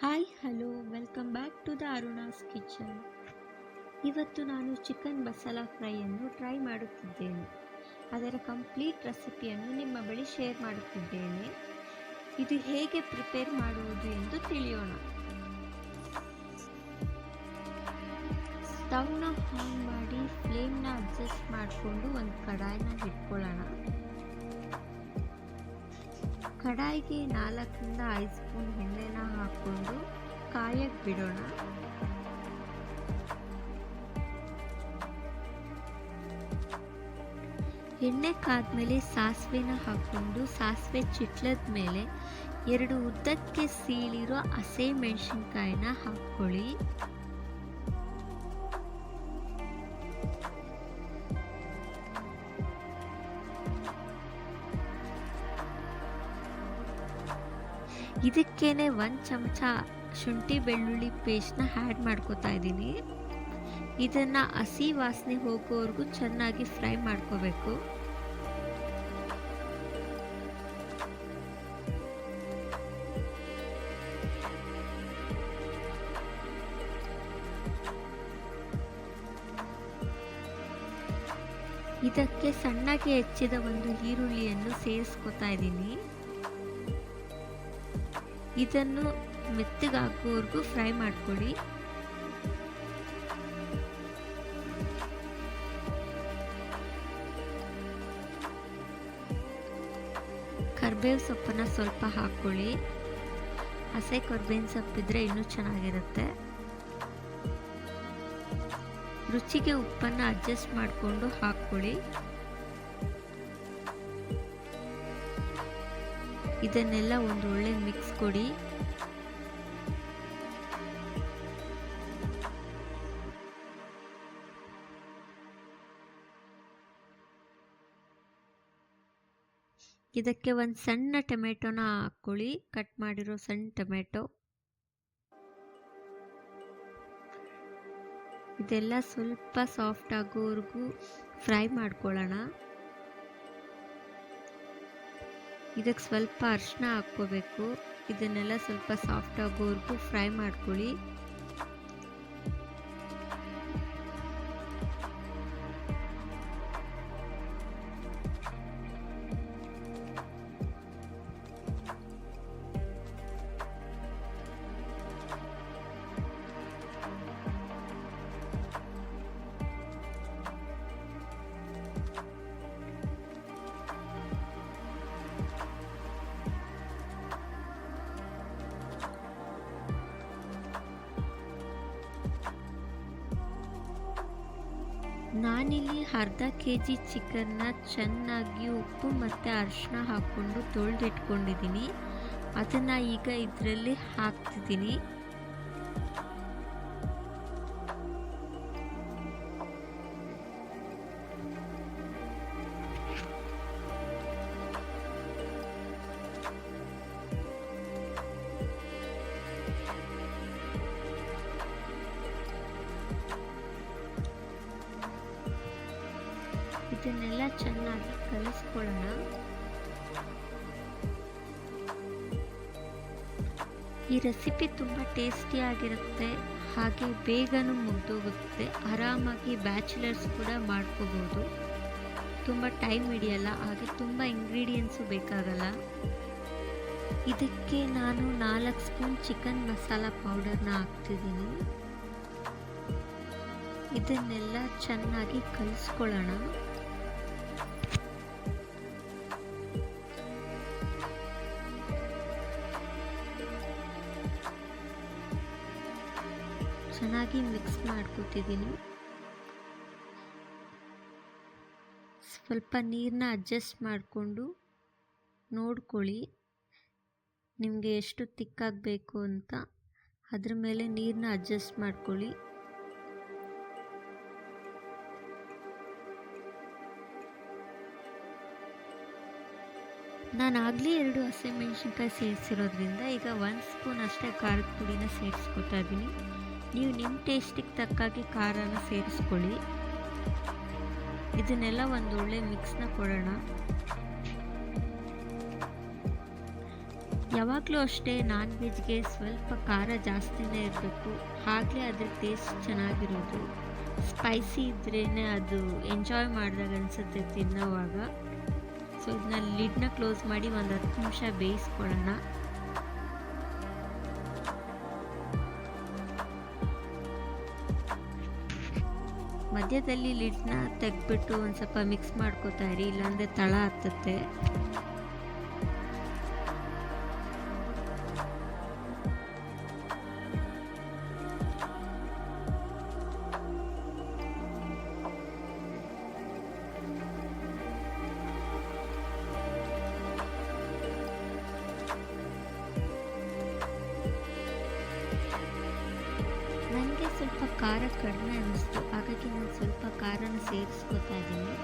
Hi hello welcome back to the Aruna's kitchen. ಇವತ್ತು ನಾನು chicken masala ಫ್ರೈಯನ್ನು try ಮಾಡುತ್ತಿದ್ದೇನೆ. ಅದರ ಕಂಪ್ಲೀಟ್ ರೆಸಿಪಿಯನ್ನು ನಿಮ್ಮ ಬಳಿ ಶೇರ್ ಮಾಡುತ್ತಿದ್ದೇನೆ. ಇದು ಹೇಗೆ ಪ್ರಿಪೇರ್ ಮಾಡುವುದು ಎಂದು ತಿಳಿಯೋಣ. ಸ್ಟವ್ನ ಆನ್ ಮಾಡಿ ಫ್ಲೇಮ್ನ ಅಡ್ಜಸ್ಟ್ ಮಾಡಿಕೊಂಡು ಒಂದು ಕಡಾಯಿನ ಇಟ್ಕೊಳ್ಳೋಣ. ಕಡಾಯಿಗೆ 4ರಿಂದ 5 ಸ್ಪೂನ್ ಎಣ್ಣೆನ ಹಾಕ್ಕೊಂಡು ಕಾಯಕ್ಕೆ ಬಿಡೋಣ. ಎಣ್ಣೆ ಕಾದ್ಮೇಲೆ ಸಾಸಿವೆನ ಹಾಕ್ಕೊಂಡು ಸಾಸಿವೆ ಚಿಟ್ಲದ ಮೇಲೆ 2 ಉದ್ದಕ್ಕೆ ಸೀಳಿರೋ ಹಸೆ ಮೆಣಸಿನ್ಕಾಯಿನ ಹಾಕ್ಕೊಳ್ಳಿ. ಇದಕ್ಕೇನೆ 1 ಚಮಚ ಶುಂಠಿ ಬೆಳ್ಳುಳ್ಳಿ ಪೇಸ್ಟ್ನ ಆ್ಯಡ್ ಮಾಡ್ಕೋತಾ ಇದ್ದೀನಿ. ಇದನ್ನು ಹಸಿ ವಾಸನೆ ಹೋಗೋವರೆಗೂ ಚೆನ್ನಾಗಿ ಫ್ರೈ ಮಾಡ್ಕೋಬೇಕು. ಇದಕ್ಕೆ ಸಣ್ಣಗೆ ಹೆಚ್ಚಿದ ಒಂದು ಈರುಳ್ಳಿಯನ್ನು ಸೇರಿಸ್ಕೊತಾ ಇದ್ದೀನಿ. ಇದನ್ನು ಮೆತ್ತಗಾಗುವವರೆಗೂ ಫ್ರೈ ಮಾಡ್ಕೊಳ್ಳಿ. ಕರ್ಬೇವು ಸೊಪ್ಪನ್ನ ಸ್ವಲ್ಪ ಹಾಕ್ಕೊಳ್ಳಿ. ಹಸೆ ಕರ್ಬೇವಿನ ಸೊಪ್ಪಿದ್ರೆ ಇನ್ನೂ ಚೆನ್ನಾಗಿರುತ್ತೆ. ರುಚಿಗೆ ಉಪ್ಪನ್ನು ಅಡ್ಜಸ್ಟ್ ಮಾಡಿಕೊಂಡು ಹಾಕ್ಕೊಳ್ಳಿ. ಇದನ್ನೆಲ್ಲ ಒಂದು ಒಳ್ಳೆ ಮಿಕ್ಸ್ ಕೊಡಿ. ಇದಕ್ಕೆ ಒಂದು ಸಣ್ಣ ಟೊಮೆಟೊನ ಹಾಕ್ಕೊಳ್ಳಿ, ಕಟ್ ಮಾಡಿರೋ ಸಣ್ಣ ಟೊಮೆಟೊ. ಇದೆಲ್ಲ ಸ್ವಲ್ಪ ಸಾಫ್ಟ್ ಆಗೋವರೆಗೂ ಫ್ರೈ ಮಾಡ್ಕೊಳ್ಳೋಣ. ಇದಕ್ಕೆ ಸ್ವಲ್ಪ ಅರಿಶಿನ ಹಾಕ್ಕೋಬೇಕು. ಇದನ್ನೆಲ್ಲ ಸ್ವಲ್ಪ ಸಾಫ್ಟ್ ಆಗೋವರೆಗೂ ಫ್ರೈ ಮಾಡ್ಕೊಳ್ಳಿ. ನಾನಿಲ್ಲಿ ಅರ್ಧ kg ಚಿಕನ್ನ ಚೆನ್ನಾಗಿ ಉಪ್ಪು ಮತ್ತು ಅರಿಶಿನ ಹಾಕ್ಕೊಂಡು ತೊಳೆದಿಟ್ಕೊಂಡಿದ್ದೀನಿ. ಅದನ್ನು ಈಗ ಇದರಲ್ಲಿ ಹಾಕ್ತಿದ್ದೀನಿ. ಇದನ್ನೆಲ್ಲ ಚೆನ್ನಾಗಿ ಕಲಿಸ್ಕೊಳ್ಳೋಣ. ಈ ರೆಸಿಪಿ ತುಂಬ ಟೇಸ್ಟಿಯಾಗಿರುತ್ತೆ, ಹಾಗೆ ಬೇಗನೂ ಮುಗ್ದೋಗುತ್ತೆ. ಆರಾಮಾಗಿ ಬ್ಯಾಚುಲರ್ಸ್ ಕೂಡ ಮಾಡ್ಕೋಬೋದು. ತುಂಬ ಟೈಮ್ ಹಿಡಿಯಲ್ಲ, ಹಾಗೆ ತುಂಬ ಇಂಗ್ರೀಡಿಯೆಂಟ್ಸು ಬೇಕಾಗಲ್ಲ. ಇದಕ್ಕೆ ನಾನು 4 ಸ್ಪೂನ್ ಚಿಕನ್ ಮಸಾಲ ಪೌಡರ್ನ ಹಾಕ್ತಿದ್ದೀನಿ. ಇದನ್ನೆಲ್ಲ ಚೆನ್ನಾಗಿ ಕಲಿಸ್ಕೊಳ್ಳೋಣ. ಚೆನ್ನಾಗಿ ಮಿಕ್ಸ್ ಮಾಡ್ಕೊತಿದ್ದೀನಿ. ಸ್ವಲ್ಪ ನೀರನ್ನ ಅಡ್ಜಸ್ಟ್ ಮಾಡಿಕೊಂಡು ನೋಡ್ಕೊಳ್ಳಿ, ನಿಮಗೆ ಎಷ್ಟು ತಿಕ್ಕಾಗಬೇಕು ಅಂತ. ಅದ್ರ ಮೇಲೆ ನೀರನ್ನ ಅಡ್ಜಸ್ಟ್ ಮಾಡ್ಕೊಳ್ಳಿ. ನಾನು ಆಗಲೇ 2 ಹಸಿಮೆಣಸಿನ್ಕಾಯಿ ಸೇರಿಸಿರೋದ್ರಿಂದ ಈಗ 1 ಸ್ಪೂನ್ ಅಷ್ಟೇ ಖಾರದ ಪುಡಿನ ಸೇರಿಸ್ಕೊತಾ ಇದ್ದೀನಿ. ನೀವು ನಿಮ್ಮ ಟೇಸ್ಟಿಗೆ ತಕ್ಕಾಗಿ ಖಾರನ ಸೇರಿಸ್ಕೊಳ್ಳಿ. ಇದನ್ನೆಲ್ಲ ಒಂದು ಒಳ್ಳೆ ಮಿಕ್ಸ್ನ ಕೊಡೋಣ. ಯಾವಾಗಲೂ ಅಷ್ಟೇ ನಾನ್ ವೆಜ್ಗೆ ಸ್ವಲ್ಪ ಖಾರ ಜಾಸ್ತಿನೇ ಇರಬೇಕು, ಹಾಗೇ ಅದ್ರ ಟೇಸ್ಟ್ ಚೆನ್ನಾಗಿರೋದು. ಸ್ಪೈಸಿ ಇದ್ರೇ ಅದು ಎಂಜಾಯ್ ಮಾಡಿದಾಗ ಅನಿಸುತ್ತೆ ತಿನ್ನೋವಾಗ. ಸೊ ಇದನ್ನ ಲಿಡ್ನ ಕ್ಲೋಸ್ ಮಾಡಿ ಒಂದು 10 ನಿಮಿಷ ಬೇಯಿಸ್ಕೊಳ್ಳೋಣ. ಮಧ್ಯದಲ್ಲಿ ಲಿಡ್ನ ತೆಗೆದ್ಬಿಟ್ಟು ಒಂದು ಸ್ವಲ್ಪ ಮಿಕ್ಸ್ ಮಾಡ್ಕೋತಾ ಇರಿ, ಇಲ್ಲಾಂದರೆ ತಳ ಹತ್ತುತ್ತೆ. ನನಗೆ ಸ್ವಲ್ಪ ಖಾರ ಕಡಿಮೆ ಅನ್ನಿಸ್ತು, ಹಾಗಾಗಿ ನಾನು ಸ್ವಲ್ಪ ಖಾರನ ಸೇರಿಸ್ಕೊತಾ ಇದ್ದೀನಿ.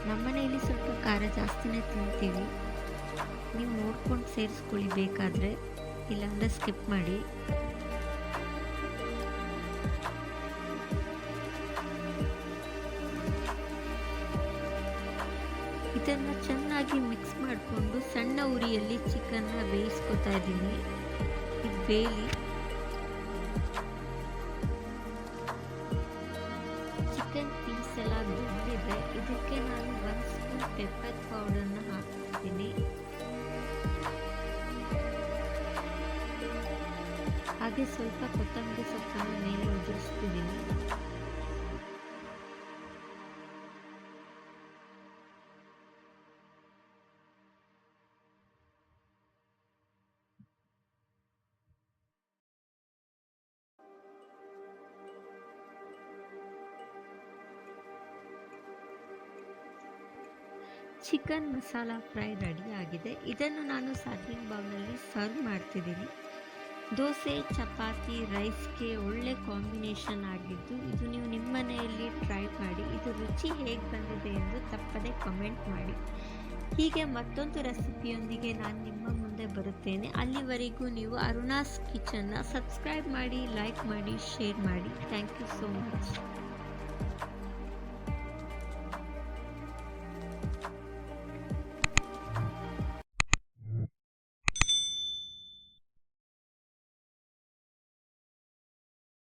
ನಮ್ಮನೆಯಲ್ಲಿ ಸ್ವಲ್ಪ ಖಾರ ಜಾಸ್ತಿನೇ ತಿಂತೀವಿ, ನೀವು ನೋಡ್ಕೊಂಡು ಸೇರಿಸ್ಕೊಳ್ಳಿ ಬೇಕಾದರೆ, ಇಲ್ಲಾಂದರೆ ಸ್ಕಿಪ್ ಮಾಡಿ. ಇದನ್ನು ಚೆನ್ನಾಗಿ ಮಿಕ್ಸ್ ಮಾಡಿಕೊಂಡು ಸಣ್ಣ ಉರಿಯಲ್ಲಿ ಚಿಕನ್ನ ಬೇಯಿಸ್ಕೊತಾ ಇದ್ದೀನಿ. ಇದು ಬೇಲಿ. ಚಿಕನ್ ಪೀಸ್ ಎಲ್ಲ ಬೆಂದಿದೆ. ಇದಕ್ಕೆ ನಾನು 1 ಸ್ಪೂನ್ ಪೆಪ್ಪರ್ ಪೌಡರ್ನ ಹಾಕ್ತೀನಿ. ಹಾಗೆ ಸ್ವಲ್ಪ ಕೊತ್ತಂಬರಿ ಸೊಪ್ಪನ್ನು ಮೇಲೆ ಉದುರಿಸ್ತಿದ್ದೀನಿ. ಚಿಕನ್ ಮಸಾಲ ಫ್ರೈ ರೆಡಿ ಆಗಿದೆ. ಇದನ್ನು ನಾನು ಸರ್ವಿಂಗ್ ಬೌಲಲ್ಲಿ ಸರ್ವ್ ಮಾಡ್ತಿದ್ದೀನಿ. ದೋಸೆ, ಚಪಾತಿ, ರೈಸ್ಗೆ ಒಳ್ಳೆ ಕಾಂಬಿನೇಷನ್ ಆಗಿದ್ದು, ಇದು ನೀವು ನಿಮ್ಮ ಮನೆಯಲ್ಲಿ ಟ್ರೈ ಮಾಡಿ. ಇದು ರುಚಿ ಹೇಗೆ ಬಂದಿದೆ ಎಂದು ತಪ್ಪದೆ ಕಮೆಂಟ್ ಮಾಡಿ. ಹೀಗೆ ಮತ್ತೊಂದು ರೆಸಿಪಿಯೊಂದಿಗೆ ನಾನು ನಿಮ್ಮ ಮುಂದೆ ಬರುತ್ತೇನೆ. ಅಲ್ಲಿವರೆಗೂ ನೀವು ಅರುಣಾಸ್ ಕಿಚನ್ನ ಸಬ್ಸ್ಕ್ರೈಬ್ ಮಾಡಿ, ಲೈಕ್ ಮಾಡಿ, ಶೇರ್ ಮಾಡಿ. Thank you so much.